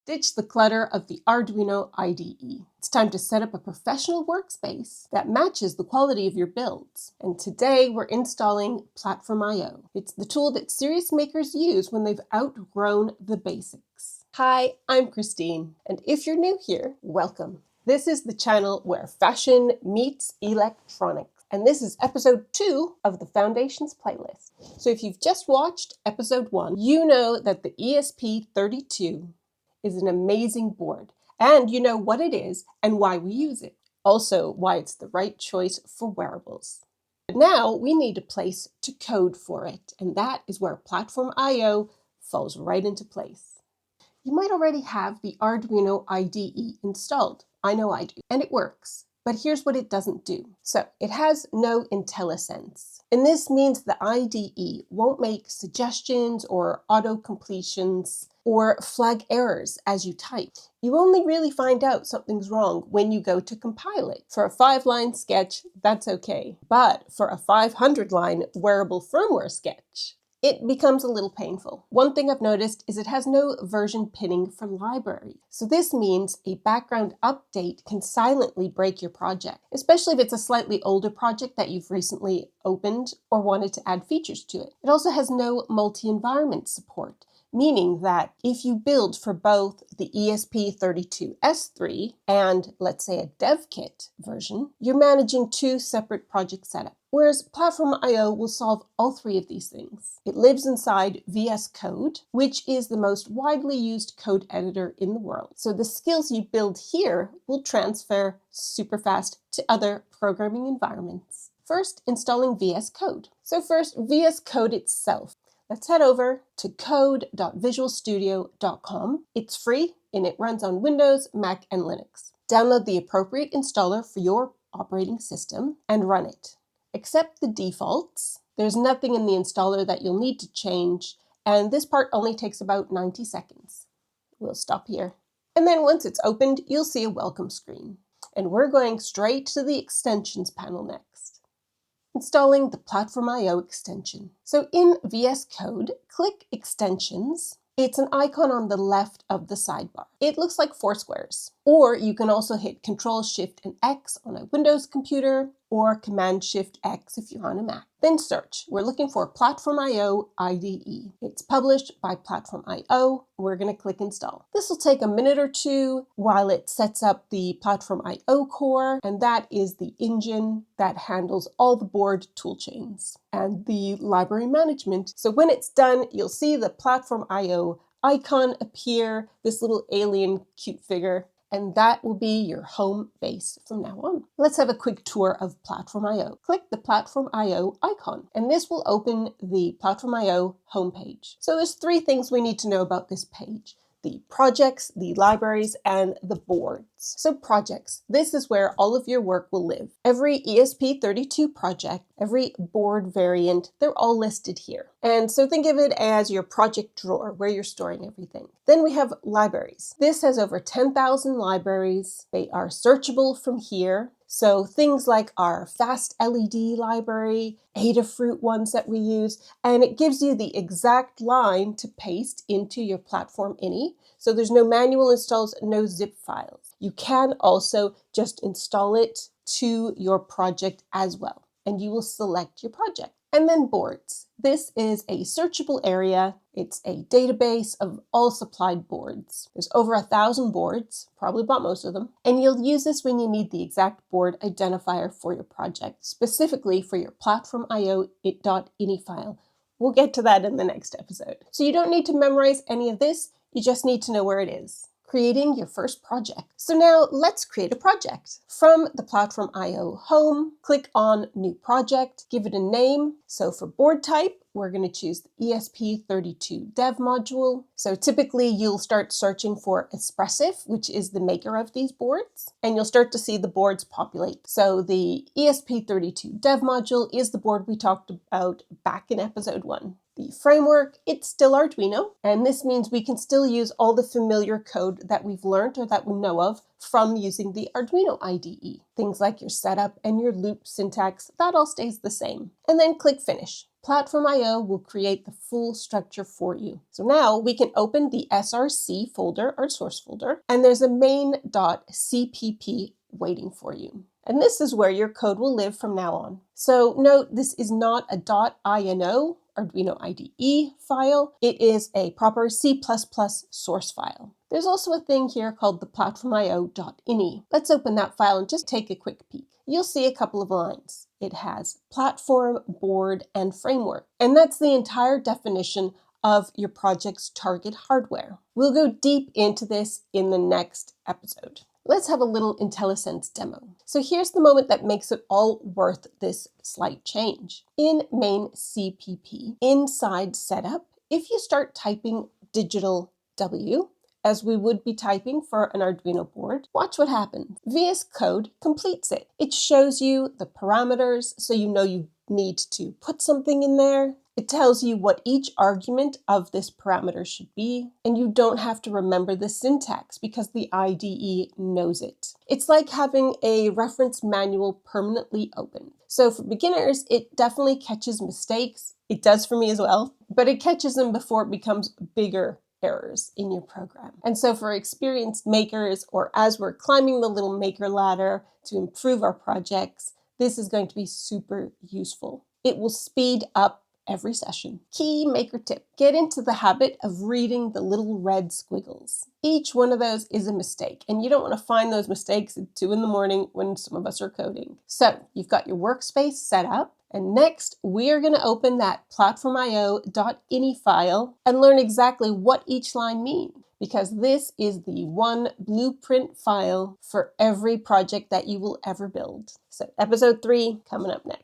Ditch the clutter of the Arduino IDE. It's time to set up a professional workspace that matches the quality of your builds. And today we're installing PlatformIO. It's the tool that serious makers use when they've outgrown the basics. Hi, I'm Christine, and if you're new here, welcome. This is the channel where fashion meets electronics, and this is episode 2 of the Foundations playlist. So if you've just watched episode 1, you know that the ESP32 is an amazing board, and you know what it is and why we use it. Also, why it's the right choice for wearables. But now we need a place to code for it, and that is where PlatformIO falls right into place. You might already have the Arduino IDE installed. I know I do, and it works. But here's what it doesn't do. So it has no Intellisense. And this means the IDE won't make suggestions or auto-completions or flag errors as you type. You only really find out something's wrong when you go to compile it. For a 5-line sketch, that's okay. But for a 500-line wearable firmware sketch, it becomes a little painful. One thing I've noticed is it has no version pinning for library. So this means a background update can silently break your project, especially if it's a slightly older project that you've recently opened or wanted to add features to it. It also has no multi-environment support, meaning that if you build for both the ESP32S3 and, let's say, a dev kit version, you're managing 2 separate project setups. Whereas PlatformIO will solve all 3 of these things. It lives inside VS Code, which is the most widely used code editor in the world. So the skills you build here will transfer super fast to other programming environments. First, installing VS Code. So first, VS Code itself. Let's head over to code.visualstudio.com. It's free and it runs on Windows, Mac, and Linux. Download the appropriate installer for your operating system and run it. Accept the defaults. There's nothing in the installer that you'll need to change, and this part only takes about 90 seconds. We'll stop here. And then once it's opened, you'll see a welcome screen. And we're going straight to the extensions panel next. Installing the PlatformIO extension. So in VS Code, click Extensions. It's an icon on the left of the sidebar. It looks like 4 squares. Or you can also hit Ctrl-Shift and X on a Windows computer, or Command-Shift-X if you're on a Mac. Then search. We're looking for PlatformIO IDE. It's published by PlatformIO. We're going to click Install. This will take a minute or 2 while it sets up the PlatformIO core, and that is the engine that handles all the board toolchains and the library management. So when it's done, you'll see the PlatformIO icon appear, this little alien cute figure, and that will be your home base from now on. Let's have a quick tour of PlatformIO. Click the PlatformIO icon, and this will open the PlatformIO homepage. So there's 3 things we need to know about this page: the projects, the libraries, and the boards. So projects, this is where all of your work will live. Every ESP32 project, every board variant, they're all listed here. And so think of it as your project drawer where you're storing everything. Then we have libraries. This has over 10,000 libraries. They are searchable from here. So things like our fast LED library, Adafruit ones that we use, and it gives you the exact line to paste into your platform INI. So there's no manual installs, no zip files. You can also just install it to your project as well, and you will select your project. And then boards. This is a searchable area. It's a database of all supplied boards. There's over 1,000 boards, probably bought most of them, and you'll use this when you need the exact board identifier for your project, specifically for your PlatformIO .ini file. We'll get to that in the next episode. So you don't need to memorize any of this, you just need to know where it is. Creating your first project. So now let's create a project. From the PlatformIO home, click on New Project, give it a name. So for board type, we're going to choose the ESP32 dev module. So typically you'll start searching for Espressif, which is the maker of these boards, and you'll start to see the boards populate. So the ESP32 dev module is the board we talked about back in episode 1. The framework, it's still Arduino, and this means we can still use all the familiar code that we've learned or that we know of from using the Arduino IDE. Things like your setup and your loop syntax, that all stays the same. And then click Finish. PlatformIO will create the full structure for you. So now we can open the SRC folder, our source folder, and there's a main.cpp waiting for you. And this is where your code will live from now on. So note, this is not a .ino Arduino IDE file. It is a proper C++ source file. There's also a thing here called the PlatformIO.ini. Let's open that file and just take a quick peek. You'll see a couple of lines. It has platform, board, and framework. And that's the entire definition of your project's target hardware. We'll go deep into this in the next episode. Let's have a little Intellisense demo. So here's the moment that makes it all worth this slight change. In main CPP, inside setup, if you start typing digital W, as we would be typing for an Arduino board, watch what happens. VS Code completes it. It shows you the parameters, so you know you need to put something in there. It tells you what each argument of this parameter should be, and you don't have to remember the syntax because the IDE knows it. It's like having a reference manual permanently open. So for beginners, it definitely catches mistakes. It does for me as well, but it catches them before it becomes bigger errors in your program. And so for experienced makers, or as we're climbing the little maker ladder to improve our projects, this is going to be super useful. It will speed up every session. Key maker tip: get into the habit of reading the little red squiggles. Each one of those is a mistake, and you don't want to find those mistakes at 2 in the morning when some of us are coding. So you've got your workspace set up, and next we are going to open that PlatformIO.ini file and learn exactly what each line means, because this is the one blueprint file for every project that you will ever build. So episode 3 coming up next.